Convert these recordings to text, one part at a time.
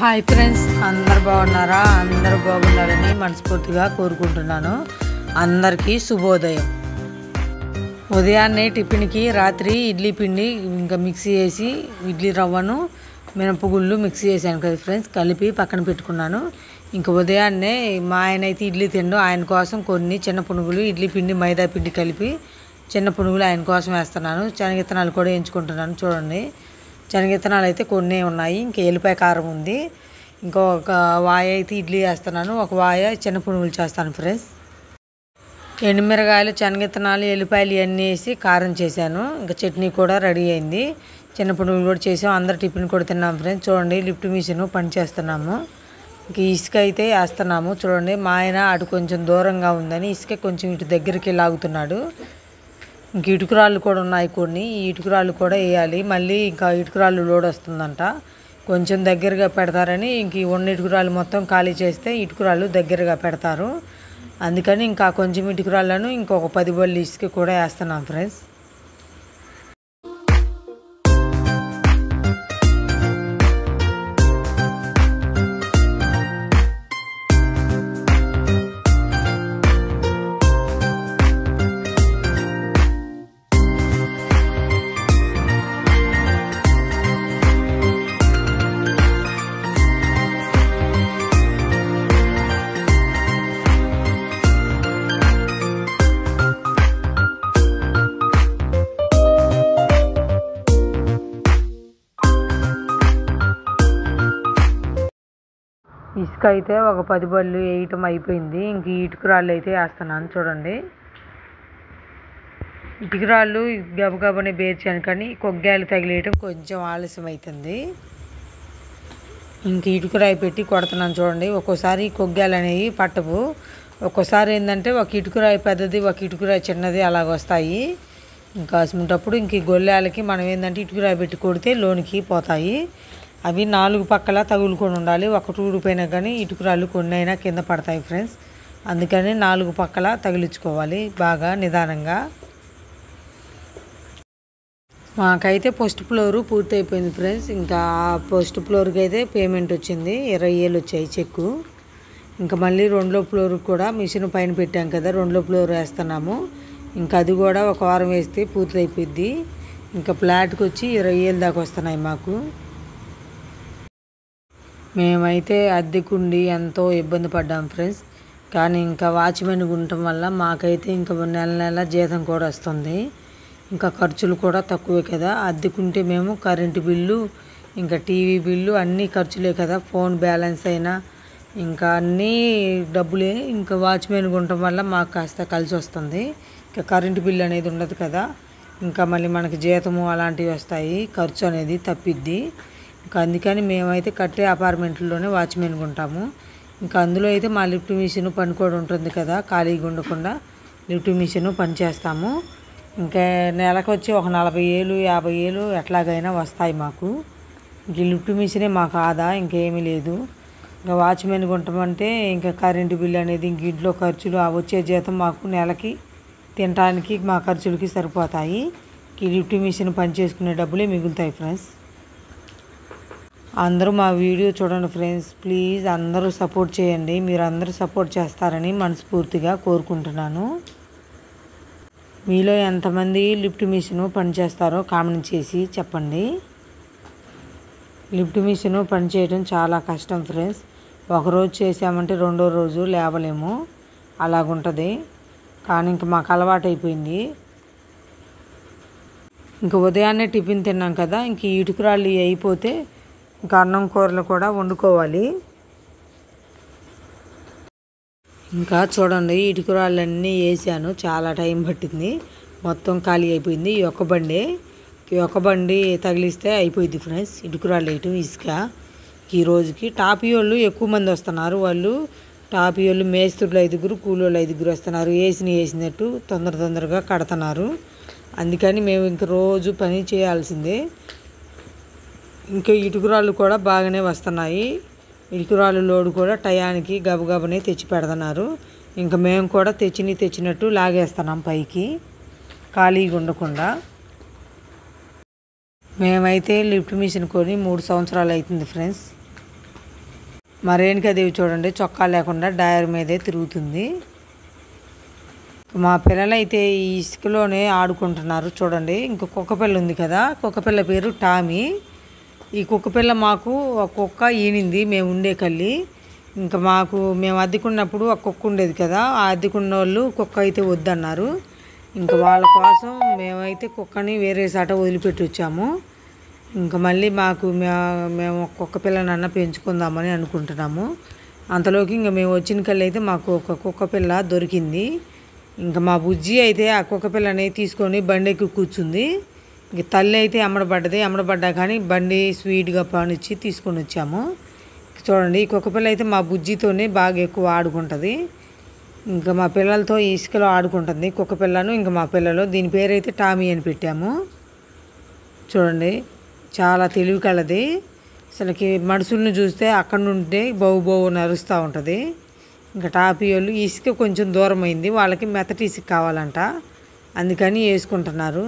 Hi friends, అందరు బాగున్నారా? అందరూ బాగున్నారని మనస్ఫూర్తిగా కోరుకుంటున్నాను. అందరికీ శుభోదయం. ఉదయాన్నే టిఫిన్కి రాత్రి ఇడ్లీ పిండి ఇంకా మిక్సీ చేసి ఇడ్లీ రవ్వను మినపగుళ్ళు మిక్సీ చేశాను కదా ఫ్రెండ్స్, కలిపి పక్కన పెట్టుకున్నాను. ఇంకా ఉదయాన్నే మా ఆయన అయితే ఇడ్లీ తిండు, ఆయన కోసం కొన్ని చిన్న పునుగులు ఇడ్లీ పిండి మైదా పిండి కలిపి చిన్న పునుగులు ఆయన కోసం వేస్తున్నాను. శనగిత్తనాలు కూడా ఎంచుకుంటున్నాను. చూడండి, శనగిత్తనాలు అయితే కొన్ని ఉన్నాయి, ఇంకా ఎల్లిపాయ కారం ఉంది. ఇంకొక వాయ అయితే ఇడ్లీ వేస్తున్నాను, ఒక వాయ చిన్న పునుగులు చేస్తాను ఫ్రెండ్స్. ఎండుమిరగాయలు, శనగిత్తనాలు, ఎల్లిపాయలు ఇవన్నీ వేసి కారం చేశాను. ఇంకా చట్నీ కూడా రెడీ అయింది. చిన్న పునుగులు కూడా చేసాం. అందరు టిఫిన్ కూడా తిన్నాం ఫ్రెండ్స్. చూడండి, లిఫ్ట్ మిషన్ పని చేస్తున్నాము. ఇంక ఇసుక అయితే వేస్తున్నాము. చూడండి, మా ఆయన అటు కొంచెం దూరంగా ఉందని ఇసుక కొంచెం ఇటు దగ్గరికి లాగుతున్నాడు. ఇంక ఇటుకురాళ్ళు కూడా ఉన్నాయి కొన్ని, ఈ ఇటుకురాళ్ళు కూడా వేయాలి. మళ్ళీ ఇంకా ఇటుకురాళ్ళు లోడ్ వస్తుందంట, కొంచెం దగ్గరగా పెడతారని ఇంక ఉన్న ఇటుకురాళ్ళు మొత్తం ఖాళీ చేస్తే ఇటుకురాళ్ళు దగ్గరగా పెడతారు. అందుకని ఇంకా కొంచెం ఇటుకురాళ్ళను ఇంకొక 10 బళ్ళు ఇసుక కూడా వేస్తున్నాం ఫ్రెండ్స్. ఇసుక అయితే ఒక 10 బళ్ళు వేయటం అయిపోయింది. ఇంక ఇటుకురాళ్ళు అయితే వేస్తున్నాను. చూడండి, ఇటుకురాళ్ళు గబగబనే బేర్చాను, కానీ కొగ్గాయలు తగిలేయటం కొంచెం ఆలస్యం అవుతుంది. ఇంక ఇటుకురాయి పెట్టి కొడుతున్నాను. చూడండి, ఒక్కోసారి కొగ్గాయలు అనేవి పట్టవు. ఒక్కోసారి ఏంటంటే ఒక ఇటుకురాయి పెద్దది, ఒక ఇటుకురాయి చిన్నది అలాగ వస్తాయి. ఇంకా అసలుంటప్పుడు ఇంక గొల్లెలకి మనం ఏంటంటే ఇటుకురాయి పెట్టి కొడితే లోనికి పోతాయి. అవి 4 పక్కల తగులుకొని ఉండాలి. ఒకటి ఊడిపోయినా కానీ ఇటుకురాళ్ళు కొన్ని అయినా కింద పడతాయి ఫ్రెండ్స్. అందుకని 4 పక్కల తగిలించుకోవాలి బాగా నిదానంగా. మాకైతే ఫస్ట్ ఫ్లోరు పూర్తి అయిపోయింది ఫ్రెండ్స్. ఇంకా ఫస్ట్ ఫ్లోర్కి అయితే పేమెంట్ వచ్చింది, 20,000 వచ్చాయి చెక్కు. ఇంకా మళ్ళీ 2వ ఫ్లోర్కి కూడా మిషన్ పైన పెట్టాం కదా, 2వ ఫ్లోర్ వేస్తున్నాము. ఇంకా అది కూడా ఒక వారం వేస్తే పూర్తి అయిపోద్ది. ఇంకా ఫ్లాట్కి వచ్చి 20,000 దాకా వస్తున్నాయి మాకు. మేమైతే అద్దెకుండి ఎంతో ఇబ్బంది పడ్డాం ఫ్రెండ్స్. కానీ ఇంకా వాచ్మెన్ ఉండటం వల్ల మాకైతే ఇంకా నెల నెల జీతం కూడా వస్తుంది. ఇంకా ఖర్చులు కూడా తక్కువే కదా. అద్దెకుంటే మేము కరెంటు బిల్లు, ఇంకా టీవీ బిల్లు అన్నీ ఖర్చులే కదా. ఫోన్ బ్యాలెన్స్ అయినా ఇంకా అన్నీ డబ్బులే. ఇంకా వాచ్మెన్ ఉండటం వల్ల మాకు కాస్త కలిసి వస్తుంది. ఇంకా కరెంటు బిల్లు అనేది ఉండదు కదా. ఇంకా మళ్ళీ మనకి జీతము అలాంటివి వస్తాయి, ఖర్చు అనేది తప్పిద్ది. ఇంకా అందుకని మేమైతే కట్టే అపార్ట్మెంట్లోనే వాచ్మెన్గా ఉంటాము. ఇంకా అందులో అయితే మా లిఫ్ట్ మిషన్ పని కూడా ఉంటుంది కదా, ఖాళీగా ఉండకుండా లిఫ్ట్ మిషన్ పని చేస్తాము. ఇంకా నెలకు వచ్చి ఒక 40,000 50,000 ఎట్లాగైనా వస్తాయి మాకు. ఇంక లిఫ్ట్ మిషనే మాకు ఆదా, ఇంకేమీ లేదు. ఇంకా వాచ్మెన్గా ఉంటామంటే ఇంకా కరెంటు బిల్లు అనేది, ఇంక ఇంట్లో ఖర్చులు, ఆ వచ్చే జీతం మాకు నెలకి తినడానికి మా ఖర్చులకి సరిపోతాయి. ఈ లిఫ్ట్ మిషన్ పని చేసుకునే డబ్బులే మిగులుతాయి ఫ్రెండ్స్. అందరూ మా వీడియో చూడండి ఫ్రెండ్స్, ప్లీజ్ అందరూ సపోర్ట్ చేయండి. మీరు అందరూ సపోర్ట్ చేస్తారని మనస్ఫూర్తిగా కోరుకుంటున్నాను. మీలో ఎంతమంది లిఫ్ట్ మిషన్ పనిచేస్తారో కామెంట్ చేసి చెప్పండి. లిఫ్ట్ మిషన్ పనిచేయడం చాలా కష్టం ఫ్రెండ్స్. ఒకరోజు చేసామంటే 2వ రోజు లేవలేము, అలాగుంటుంది. కానీ ఇంక మాకు అలవాటు అయిపోయింది. ఇంక ఉదయాన్నే టిఫిన్ తిన్నాం కదా, ఇంక ఇటుకురాళ్ళు అయిపోతే ఇంకా అన్నం కూరలు కూడా వండుకోవాలి. ఇంకా చూడండి, ఇటుకురాళ్ళన్నీ వేసాను, చాలా టైం పట్టింది. మొత్తం ఖాళీ అయిపోయింది. ఈ ఒక్క బండి తగిలిస్తే అయిపోయింది ఫ్రెండ్స్ ఇటుకురాళ్ళు వేయటం. ఇసుక ఈ రోజుకి టాపీ వాళ్ళు ఎక్కువ మంది వస్తున్నారు. వాళ్ళు టాపీ వాళ్ళు మేస్త్రులు 5, కూలోళ్ళు 5 వస్తున్నారు. వేసినట్టు తొందరగా కడుతున్నారు. అందుకని మేము ఇంక రోజు పని చేయాల్సిందే. ఇంకా ఇటుకురాళ్ళు కూడా బాగానే వస్తున్నాయి. ఇటుకురాళ్ళు లోడు కూడా టయానికి గబగబనే తెచ్చి పెడుతున్నారు. ఇంకా మేము కూడా తెచ్చినట్టు లాగేస్తున్నాం పైకి, ఖాళీగా ఉండకుండా. మేమైతే లిఫ్ట్ మిషన్ కొని 3 సంవత్సరాలు అవుతుంది ఫ్రెండ్స్. మా రేణుకాదేవి చూడండి చొక్కా లేకుండా డైర్ మీదే తిరుగుతుంది. మా పిల్లలైతే ఈ ఇసుకలోనే ఆడుకుంటున్నారు చూడండి. ఇంకో కుక్కపిల్ల ఉంది కదా, కుక్కపిల్ల పేరు టామీ. ఈ కుక్కపిల్ల మాకు ఒక కుక్క ఈనింది మేము ఉండే కల్లి. ఇంకా మేము అద్దెకున్నప్పుడు ఒక కుక్క ఉండేది కదా, ఆ అద్దెకున్న వాళ్ళు కుక్క అయితే వద్దన్నారు. ఇంకా వాళ్ళ కోసం మేమైతే కుక్కని వేరే సాట వదిలిపెట్టి వచ్చాము. ఇంకా మళ్ళీ మేము కుక్క పిల్లనన్నా పెంచుకుందామని అనుకుంటున్నాము. అంతలోకి ఇంకా మేము వచ్చిన కల్లి అయితే మాకు ఒక కుక్క పిల్ల దొరికింది. ఇంకా మా బుజ్జి అయితే ఆ కుక్క పిల్లని తీసుకొని బండి ఎక్కి కూర్చుంది. ఇంక తల్లి అయితే అమ్మడబడ్డా కానీ బండి స్వీట్గా పానిచ్చి తీసుకొని వచ్చాము. చూడండి ఈ కుక్క పిల్ల అయితే మా బుజ్జితోనే బాగా ఎక్కువ ఆడుకుంటుంది. ఇంకా మా పిల్లలతో ఇసుకలో ఆడుకుంటుంది కుక్క పిల్లను. ఇంకా మా పిల్లలు దీని పేరైతే టామీ అని పెట్టాము. చూడండి చాలా తెలివి కలది. అసలుకి మనుషుల్ని చూస్తే అక్కడ నుండి బౌ నరుస్తూ ఉంటుంది. ఇంకా టాపీ వాళ్ళు ఇసుక కొంచెం దూరం అయింది, వాళ్ళకి మెత్తటి ఇసుక కావాలంట, అందుకని వేసుకుంటున్నారు.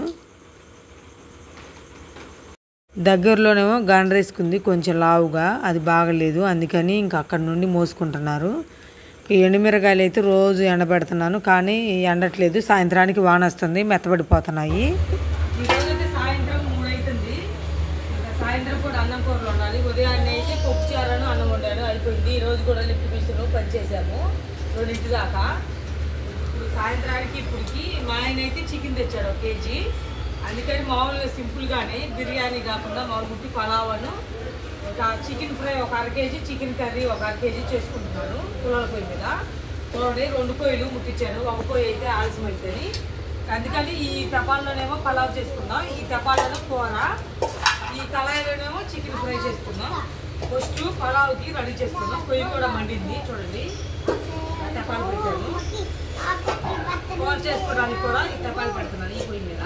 దగ్గరలోనేమో గండ్రేసుకుంది కొంచెం లావుగా, అది బాగలేదు, అందుకని ఇంకా అక్కడ నుండి మోసుకుంటున్నారు. ఎండుమిరగాయలు అయితే రోజు ఎండబెడుతున్నాను కానీ ఎండట్లేదు. సాయంత్రానికి వాన వస్తుంది, మెత్తబడిపోతున్నాయి. ఈరోజైతే సాయంత్రం 3 అవుతుంది. ఇంకా సాయంత్రం కూడా అన్నం కూరలు ఉండాలి. ఉదయాన్నే అయితే పప్పు చారను అన్నం వండాను, అయిపోయింది. ఈరోజు కూడా లిఫ్ట్ మిషన్ పనిచేసాము 2 దాకా. ఇప్పుడు సాయంత్రానికి ఇప్పటికి మా ఆయన అయితే చికెన్ తెచ్చాడు 1 కేజీ. అందుకని మామూలుగా సింపుల్గానే బిర్యానీ కాకుండా మామూలు పలావను ఇంకా చికెన్ ఫ్రై 1 అర కేజీ, చికెన్ కర్రీ 1 అర కేజీ చేసుకుంటున్నాను పుల్లల పొయ్యి మీద. చూడండి 2 పొయ్యిలు ముట్టించాను, 1 పొయ్యి అయితే ఆలస్యం అవుతుంది. అందుకని ఈ తపాల్లోనేమో పలావ్ చేసుకుందాం, ఈ తపాలలో కూర, ఈ కళాయిలోనేమో చికెన్ ఫ్రై చేసుకుందాం. ఫస్ట్ పలావ్కి రెడీ చేసుకుందాం. పొయ్యి కూడా మండింది చూడండి, తపాలు పెట్టాను. కూర చేసుకోవడానికి కూడా ఈ తపాలు పెడుతున్నాను ఈ పొయ్యి మీద.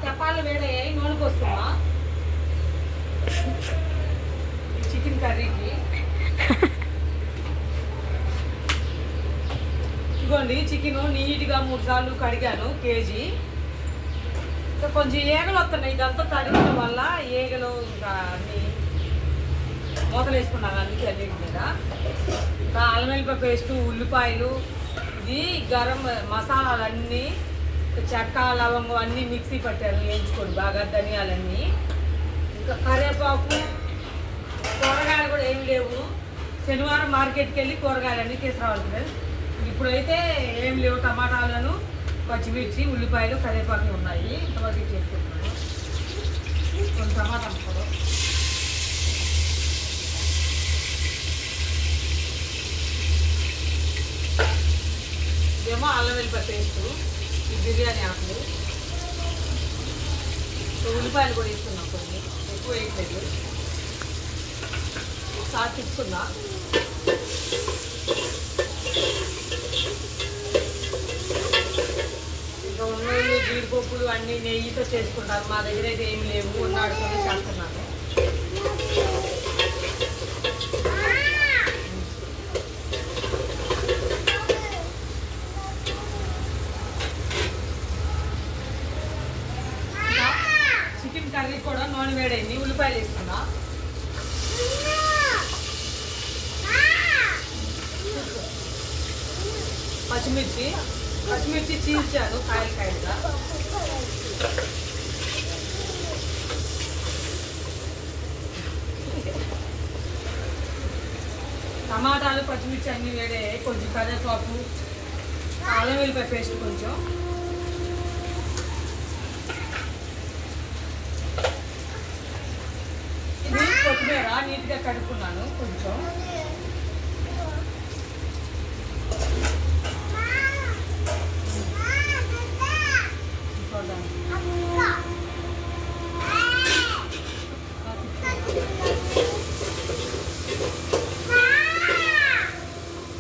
తెప్పాలు వేడయ్యాయి, నూనె పోస్తున్నా చికెన్ కర్రీకి. ఇదిగోండి చికెన్ నీట్గా 3 సార్లు కడిగాను కేజీ. కొంచెం ఈగలు వస్తున్నాయి, ఇదంతా తడిగడం వల్ల ఈగలు ఇంకా అన్ని మూతలు వేసుకున్నాను అన్ని అన్నిటి మీద. ఇంకా అల్లం వెల్లిపాయ పేస్టు, ఉల్లిపాయలు, ఇది గరం మసాలాలు అన్నీ, చెక్క లవంగం అన్నీ మిక్సీ పట్టాను వేయించుకోండి బాగా, ధనియాలన్నీ, ఇంకా కరివేపాకు, కూరగాయలు కూడా ఏమి లేవు. శనివారం మార్కెట్కి వెళ్ళి కూరగాయలన్నీ తీసుకురావాలి. ఇప్పుడైతే ఏం లేవు, టమాటాలను, పచ్చిమిర్చి, ఉల్లిపాయలు, కరివేపాకు ఉన్నాయి. ఇంతవరకు చేసుకుంటున్నాను. కొన్ని టమాటా ముక్కలు, ఇదేమో అల్లం వెల్లిపాయ పేస్టు, ఈ బిర్యానీ ఆకులు, ఉల్లిపాయలు కూడా ఇస్తున్నాం, కొన్ని ఎక్కువ వేయట్లేదు. ఒకసారి తిప్పుకున్నా. ఇంకా ఉన్నవి జీడిపప్పులు అన్నీ నెయ్యితో చేసుకుంటారు, మా దగ్గర అయితే ఏమి లేవు, ఉన్నాడుకొని చేస్తున్నాను. చికెన్ కర్రీ కూడా నూనె వేడైంది, ఉల్లిపాయలు వేసుకున్నా. పచ్చిమిర్చి చీల్చాను కాయలుగా. టమాటాలు, పచ్చిమిర్చి అన్నీ వేడే. కొంచెం కరివేపాకు, అల్లం వెల్లిపాయ పేస్ట్ కొంచెం, ఇది కొత్తిమీర నీట్గా కడుక్కున్నాను కొంచెం.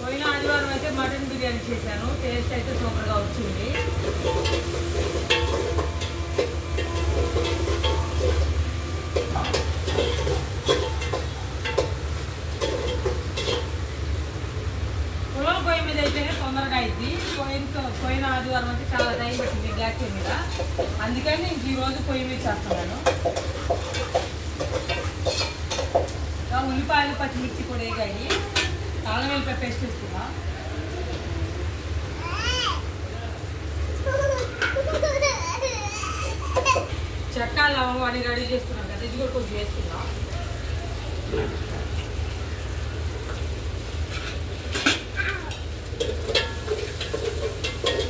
పోయిన ఆదివారం అయితే మటన్ బిర్యానీ చేశాను, టేస్ట్ అయితే సూపర్గా వచ్చింది. అందుకని ఇంక ఈరోజు పొయ్యి మీద చేస్తున్నాను. ఉల్లిపాయలు పచ్చిమిర్చి కూడా వేగాయి. అల్లం వెల్లిపాయ పేస్ట్ వేసుకున్నా. చెక్క లవంగం అని రెడీ చేసుకున్నాం కదా, ఇది కూడా కొంచెం వేసుకున్నా.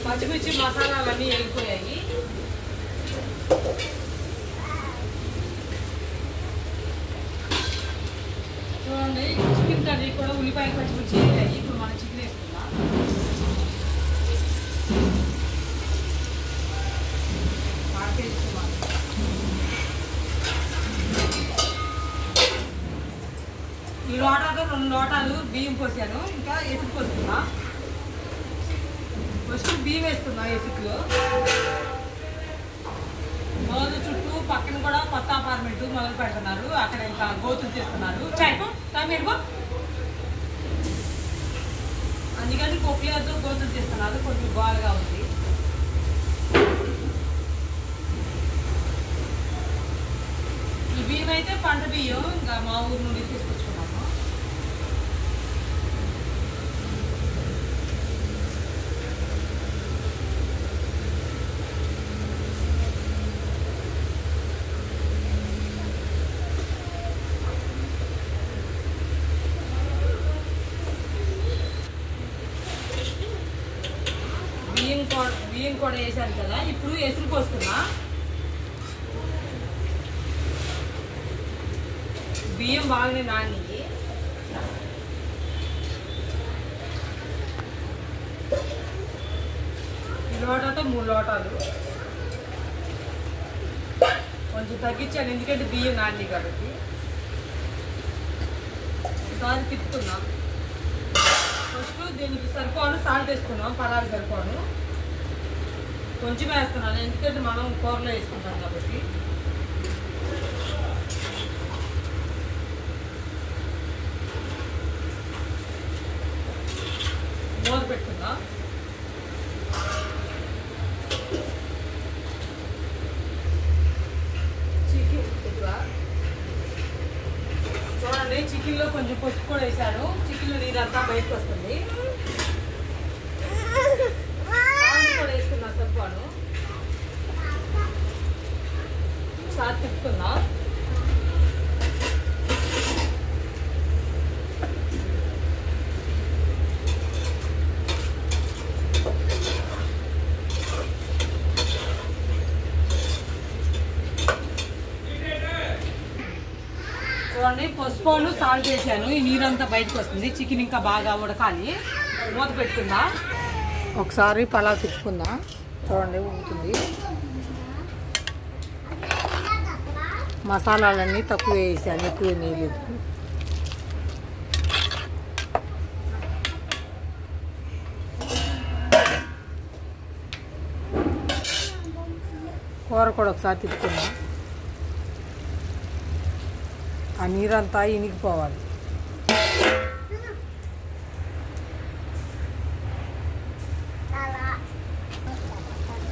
పచ్చిమిర్చి మసాలాలన్నీ వేగిపోయాయి. చూడండి, చికెన్ కర్రీ కూడా ఉల్లిపాయలు పచ్చిమిర్చి వేయాలి. ఇప్పుడు మనం చికెన్ వేసుకుందాం. ఈ లోటాతో 2 లోటాలు బియ్యం పోసాను. ఇంకా ఎసుకు పోసుకున్నా. ఫస్ట్ బియ్యం వేసుకున్నా ఎసుకులో. రోజు చుట్టూ పక్కన కూడా కొత్త అపార్ట్మెంట్ మొదలు పెడుతున్నారు. అక్కడ ఇంకా గోతులు తీస్తున్నారు. చాయ్పో మీరు అందుకని కొక్కిలేదో గోతులు తీస్తున్నారు. కొంచెం బాగా ఉంది. ఈ బియ్యం అయితే పంట బియ్యం, ఇంకా మా ఊరు నుండి తీసుకొచ్చుకున్నాము. బియ్యం కూడా వేసాను కదా, ఇప్పుడు ఎసురు పోస్తున్నా. బియ్యం బాగానే నాని. ఈ లోటాతో 3 లోటాలు కొంచెం తగ్గించాను, ఎందుకంటే బియ్యం నాని కాబట్టి. ఒకసారి తిప్పుతున్నా. ఫస్ట్ దీనికి సరిపోను సాల్ట్ వేసుకున్నాం. పలావ్ సరిపోను కొంచెం వేస్తున్నాను, ఎందుకంటే మనం కూరలో వేసుకుంటాం కాబట్టి. మూత పెట్టుకుందాం. చికెన్ చూడండి, చికెన్లో కొంచెం పసుపు కూడా వేసాను. చికెన్లో నీరంతా బయటకు వస్తుంది. కూడా వేసుకున్నా సరిపోను. ఒకసారి తిప్పుకుందాం. చూడండి, పసుపును సాల్ట్ వేసాను. ఈ నీరంతా బయటకు వస్తుంది. చికెన్ ఇంకా బాగా ఉడకాలి. మూత పెట్టుకుందా. ఒకసారి పలావ్ తిప్పుకుందా. చూడండి, ఉడుకుతుంది. మసాలాలన్నీ తక్కువ వేసాను, ఎక్కువ వేయలేదు. కూర కూడా ఒకసారి తిప్పుకుందా. ఆ నీరంతా ఇనిగిపోవాలి.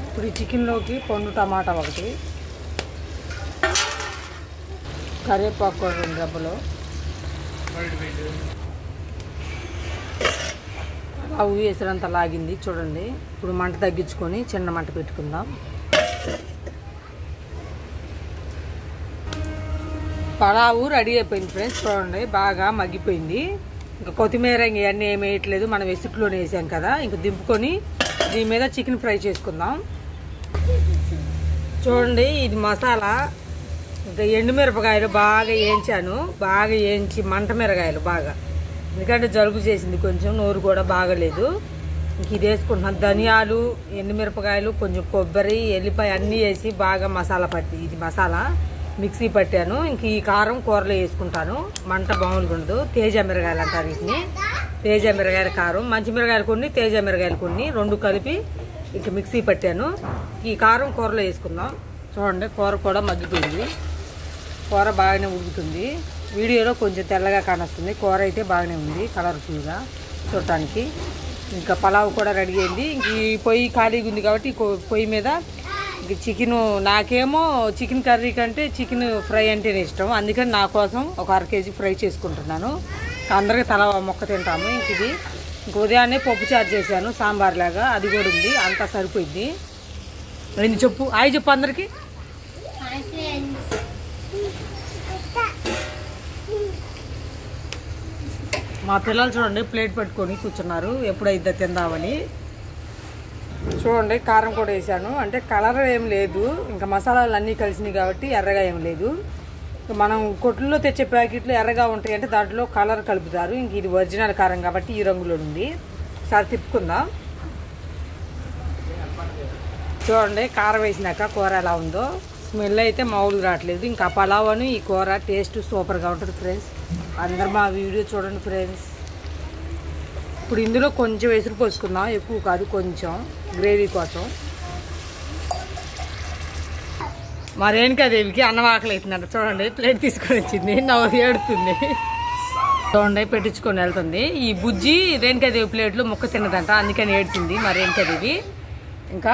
ఇప్పుడు ఈ చికెన్లోకి పండు టమాటా ఒకటి, కరివేపాకు 2 డబ్బులు, అవి వేసినంత లాగింది. చూడండి, ఇప్పుడు మంట తగ్గించుకొని చిన్న మంట పెట్టుకుందాం. పలావు రెడీ అయిపోయింది ఫ్రెండ్స్. చూడండి, బాగా మగ్గిపోయింది. ఇంకా కొత్తిమీర ఇవన్నీ ఏమి వేయట్లేదు, మనం వెసుట్లోనే వేసాం కదా. ఇంకా దింపుకొని దీని మీద చికెన్ ఫ్రై చేసుకుందాం. చూడండి, ఇది మసాలా. ఇంకా ఎండుమిరపకాయలు బాగా వేయించాను. బాగా వేయించి మంట మిరగాయలు బాగా, ఎందుకంటే జలుబు చేసింది కొంచెం, నోరు కూడా బాగలేదు. ఇంక ఇది వేసుకుంటున్నాను. ధనియాలు, ఎండుమిరపకాయలు, కొంచెం కొబ్బరి, ఎల్లిపాయ అన్నీ వేసి బాగా మసాలా పట్టి, ఇది మసాలా మిక్సీ పట్టాను. ఇంక ఈ కారం కూరలో వేసుకుంటాను. మంట బాగుంది ఉండదు. తేజ మిరగాయలు అంటారు వీటిని. తేజ మిరగాయల కారం, మంచి మిరగాయలు కొన్ని, తేజ మిరగాయలు కొన్ని, 2 కలిపి ఇంక మిక్సీ పట్టాను. ఈ కారం కూరలో వేసుకుందాం. చూడండి, కూర కూడా మగ్గిపోయింది. కూర బాగానే ఉడుకుతుంది. వీడియోలో కొంచెం తెల్లగా కానొస్తుంది. కూర అయితే బాగానే ఉంది, కలర్ఫుల్గా చూడటానికి. ఇంకా పలావ్ కూడా రెడీ అయింది. ఇంక ఈ పొయ్యి ఖాళీగా ఉంది కాబట్టి పొయ్యి మీద ఇంక చికెను నాకేమో చికెన్ కర్రీ కంటే చికెన్ ఫ్రై అంటేనే ఇష్టం. అందుకని నా కోసం ఒక 1/2 కేజీ ఫ్రై చేసుకుంటున్నాను. అందరికీ తల మొక్క తింటాము. ఇంక ఉదయాన్నే పప్పు చారు చేశాను సాంబార్ లాగా, అది కూడా ఉంది. అంతా సరిపోయింది. నేను చెప్పు హాయ్ చెప్పు అందరికి. మా పిల్లలు చూడండి ప్లేట్ పెట్టుకొని కూర్చున్నారు, ఎప్పుడైతే తిందామని. చూడండి కారం కూడా వేసాను, అంటే కలర్ ఏం లేదు, ఇంకా మసాలాలు అన్నీ కలిసినాయి కాబట్టి ఎర్రగా ఏం లేదు. మనం కొట్లలో తెచ్చే ప్యాకెట్లు ఎర్రగా ఉంటాయి అంటే దాంట్లో కలర్ కలుపుతారు. ఇంక ఇది ఒరిజినల్ కారం కాబట్టి ఈ రంగులో ఉంది. ఒకసారి తిప్పుకుందాం. చూడండి కారం వేసినాక కూర ఎలా ఉందో. స్మెల్ అయితే మామూలుగా రావట్లేదు. ఇంకా పలావ్ అని ఈ కూర టేస్ట్ సూపర్గా ఉంటుంది ఫ్రెండ్స్. అందరు మా వీడియో చూడండి ఫ్రెండ్స్. ఇప్పుడు ఇందులో కొంచెం ఎసురు పోసుకుందాం, ఎక్కువ కాదు, కొంచెం గ్రేవీ కోసం. మా రేణుకాదేవికి అన్నం ఆకలి అవుతుందంట. చూడండి ప్లేట్ తీసుకొని వచ్చింది, నవ్వు ఏడుతుంది. చూడండి పెట్టించుకొని వెళ్తుంది. ఈ బుజ్జి రేణుకాదేవి ప్లేట్లో ముక్క తిన్నదంట, అందుకని ఏడుతుంది మా రేణుకాదేవి. ఇంకా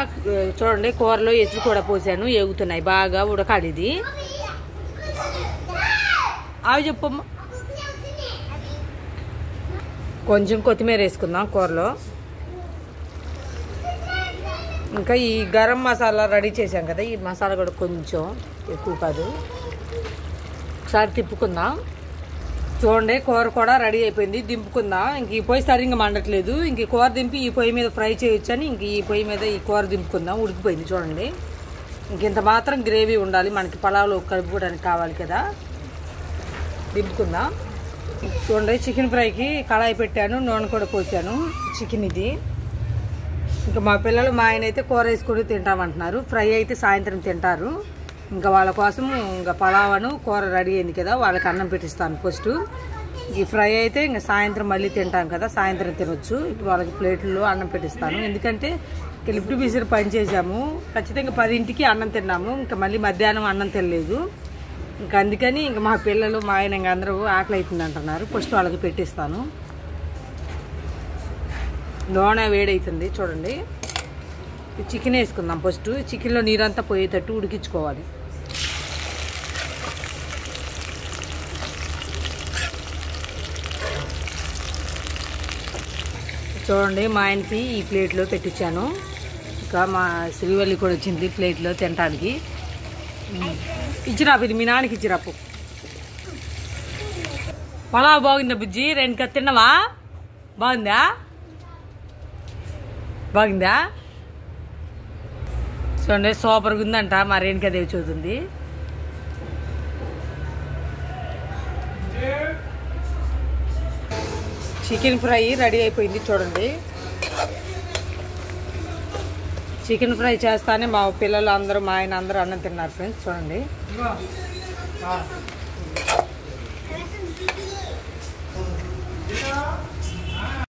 చూడండి కూరలో ఎసురు కూడా పోసాను, ఎగుతున్నాయి బాగా ఉడకాడిది. అవి చెప్పమ్మ. కొంచెం కొత్తిమీర వేసుకుందాం కూరలో. ఇంకా ఈ గరం మసాలా రెడీ చేసాం కదా, ఈ మసాలా కూడా కొంచెం ఎక్కువ కాదు. ఒకసారి తిప్పుకుందాం. చూడండి కూర కూడా రెడీ అయిపోయింది, దింపుకుందాం. ఇంక ఈ పొయ్యి సరిగ్గా మండట్లేదు. ఇంక ఈ కూర దింపి ఈ పొయ్యి మీద ఫ్రై చేయొచ్చు అని ఇంక ఈ పొయ్యి మీద ఈ కూర దింపుకుందాం. ఉడికిపోయింది చూడండి. ఇంత మాత్రం గ్రేవీ ఉండాలి, మనకి పలావులో కలుపుకోవడానికి కావాలి కదా. దింపుకుందాం. చూడండి చికెన్ ఫ్రైకి కళాయి పెట్టాను, నూనె కూడా పోసాను. చికెన్ ఇది. ఇంకా మా పిల్లలు మా ఆయన అయితే కూర వేసుకొని తింటామంటున్నారు, ఫ్రై అయితే సాయంత్రం తింటారు. ఇంకా వాళ్ళ కోసం ఇంకా పలావను కూర రెడీ అయింది కదా, వాళ్ళకి అన్నం పెట్టిస్తాను ఫస్ట్. ఈ ఫ్రై అయితే ఇంకా సాయంత్రం మళ్ళీ తింటాం కదా, సాయంత్రం తినొచ్చు. ఇప్పుడు వాళ్ళకి ప్లేట్లో అన్నం పెట్టిస్తాను. ఎందుకంటే లిఫ్ట్ బిసిరి పని చేసాము, ఖచ్చితంగా 10ంటికి అన్నం తిన్నాము. ఇంకా మళ్ళీ మధ్యాహ్నం అన్నం తినలేదు. ఇంకా అందుకని ఇంకా మా పిల్లలు మా ఆయన ఇంకా అందరూ ఆకలి అవుతుంది అంటున్నారు. ఫస్ట్ వాళ్ళకి పెట్టిస్తాను. నూనె వేడవుతుంది చూడండి. చికెన్ వేసుకుందాం ఫస్ట్. చికెన్లో నీరంతా పోయేటట్టు ఉడికించుకోవాలి. చూడండి మా ఆయనకి ఈ ప్లేట్లో పెట్టించాను. ఇంకా మా శ్రీవల్లి కూడా వచ్చింది ప్లేట్లో తినడానికి. ఇచ్చిరాపు, ఇది మీ నాన్నకి ఇచ్చిరాపు. పలావ్ బాగుందా బుజ్జి? రేణుకా తిన్నావా? బాగుందా? బాగుందా? చూడండి సూపర్గా ఉందంట మా రేణుకాదేవి చూస్తుంది. చికెన్ ఫ్రై రెడీ అయిపోయింది చూడండి. చికెన్ ఫ్రై చేస్తానే మా పిల్లలు అందరూ మా ఆయన అందరూ అన్నం తిన్నారు ఫ్రెండ్స్. చూడండి